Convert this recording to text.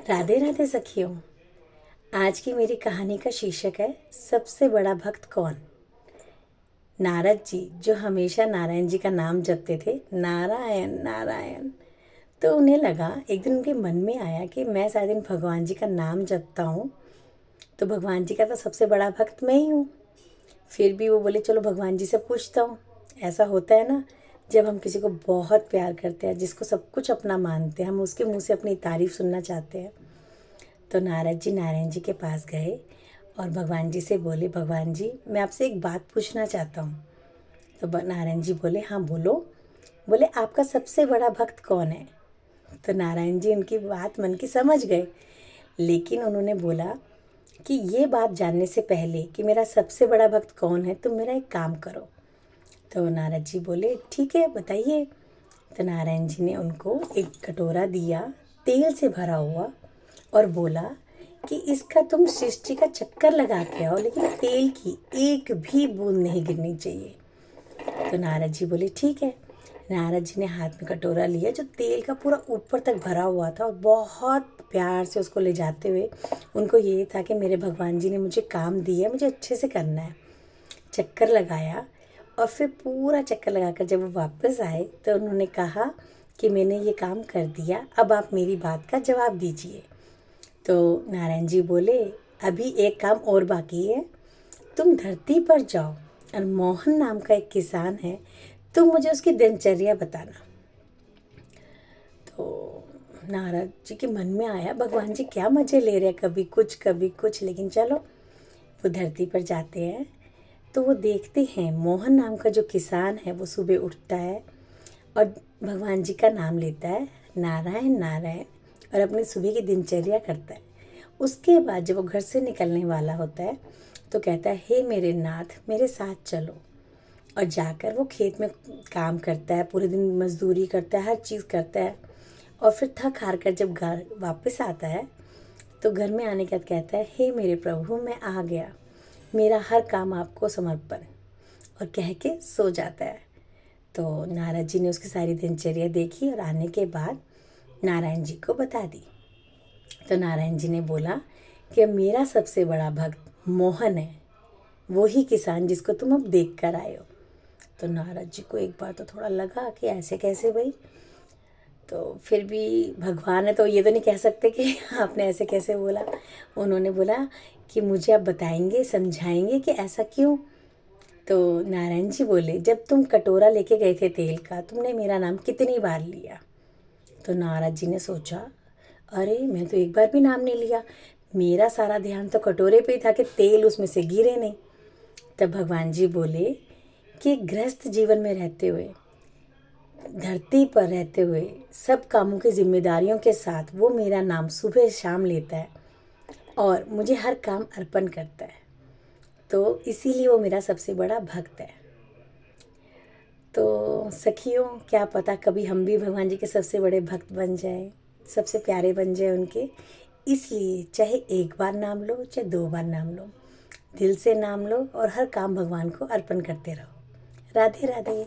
राधे राधे सखियों। आज की मेरी कहानी का शीर्षक है सबसे बड़ा भक्त कौन। नारद जी जो हमेशा नारायण जी का नाम जपते थे, नारायण नारायण, तो उन्हें लगा, एक दिन उनके मन में आया कि मैं सारा दिन भगवान जी का नाम जपता हूँ, तो भगवान जी का तो सबसे बड़ा भक्त मैं ही हूँ। फिर भी वो बोले चलो भगवान जी से पूछता हूँ। ऐसा होता है ना, जब हम किसी को बहुत प्यार करते हैं, जिसको सब कुछ अपना मानते हैं, हम उसके मुँह से अपनी तारीफ सुनना चाहते हैं। तो नारद जी नारायण जी के पास गए और भगवान जी से बोले, भगवान जी मैं आपसे एक बात पूछना चाहता हूँ। तो नारायण जी बोले, हाँ बोलो। बोले, आपका सबसे बड़ा भक्त कौन है। तो नारायण जी उनकी बात मन की समझ गए, लेकिन उन्होंने बोला कि ये बात जानने से पहले कि मेरा सबसे बड़ा भक्त कौन है, तुम मेरा एक काम करो। तो नारद जी बोले, ठीक है बताइए। तो नारायण जी ने उनको एक कटोरा दिया तेल से भरा हुआ और बोला कि इसका तुम सृष्टि का चक्कर लगा के आओ, लेकिन तेल की एक भी बूंद नहीं गिरनी चाहिए। तो नारद जी बोले ठीक है। नारद जी ने हाथ में कटोरा लिया जो तेल का पूरा ऊपर तक भरा हुआ था, और बहुत प्यार से उसको ले जाते हुए उनको ये था कि मेरे भगवान जी ने मुझे काम दिया, मुझे अच्छे से करना है। चक्कर लगाया और फिर पूरा चक्कर लगाकर जब वो वापस आए तो उन्होंने कहा कि मैंने ये काम कर दिया, अब आप मेरी बात का जवाब दीजिए। तो नारायण जी बोले, अभी एक काम और बाकी है, तुम धरती पर जाओ और मोहन नाम का एक किसान है, तुम मुझे उसकी दिनचर्या बताना। तो नारद जी के मन में आया, भगवान जी क्या मज़े ले रहे हैं, कभी कुछ, लेकिन चलो। वो धरती पर जाते हैं तो वो देखते हैं मोहन नाम का जो किसान है वो सुबह उठता है और भगवान जी का नाम लेता है, नारायण नारायण, और अपनी सुबह की दिनचर्या करता है। उसके बाद जब वो घर से निकलने वाला होता है तो कहता है, हे मेरे नाथ मेरे साथ चलो। और जाकर वो खेत में काम करता है, पूरे दिन मजदूरी करता है, हर चीज़ करता है। और फिर थक हार कर जब घर वापस आता है तो घर में आने के बाद कहता है, हे मेरे प्रभु मैं आ गया, मेरा हर काम आपको समर्पण, और कह के सो जाता है। तो नारद जी ने उसकी सारी दिनचर्या देखी और आने के बाद नारायण जी को बता दी। तो नारायण जी ने बोला कि मेरा सबसे बड़ा भक्त मोहन है, वो ही किसान जिसको तुम अब देख कर आए हो। तो नारद जी को एक बार तो थोड़ा लगा कि ऐसे कैसे भाई, तो फिर भी भगवान है तो ये तो नहीं कह सकते कि आपने ऐसे कैसे बोला। उन्होंने बोला कि मुझे आप बताएंगे, समझाएंगे कि ऐसा क्यों। तो नारायण जी बोले, जब तुम कटोरा लेके गए थे तेल का, तुमने मेरा नाम कितनी बार लिया। तो नारद जी ने सोचा, अरे मैं तो एक बार भी नाम नहीं लिया, मेरा सारा ध्यान तो कटोरे पे ही था कि तेल उसमें से गिरे नहीं। तब भगवान जी बोले कि गृहस्थ जीवन में रहते हुए, धरती पर रहते हुए, सब कामों की जिम्मेदारियों के साथ वो मेरा नाम सुबह शाम लेता है और मुझे हर काम अर्पण करता है, तो इसीलिए वो मेरा सबसे बड़ा भक्त है। तो सखियों, क्या पता कभी हम भी भगवान जी के सबसे बड़े भक्त बन जाएं, सबसे प्यारे बन जाए उनके। इसलिए चाहे एक बार नाम लो चाहे दो बार नाम लो, दिल से नाम लो और हर काम भगवान को अर्पण करते रहो। राधे राधे।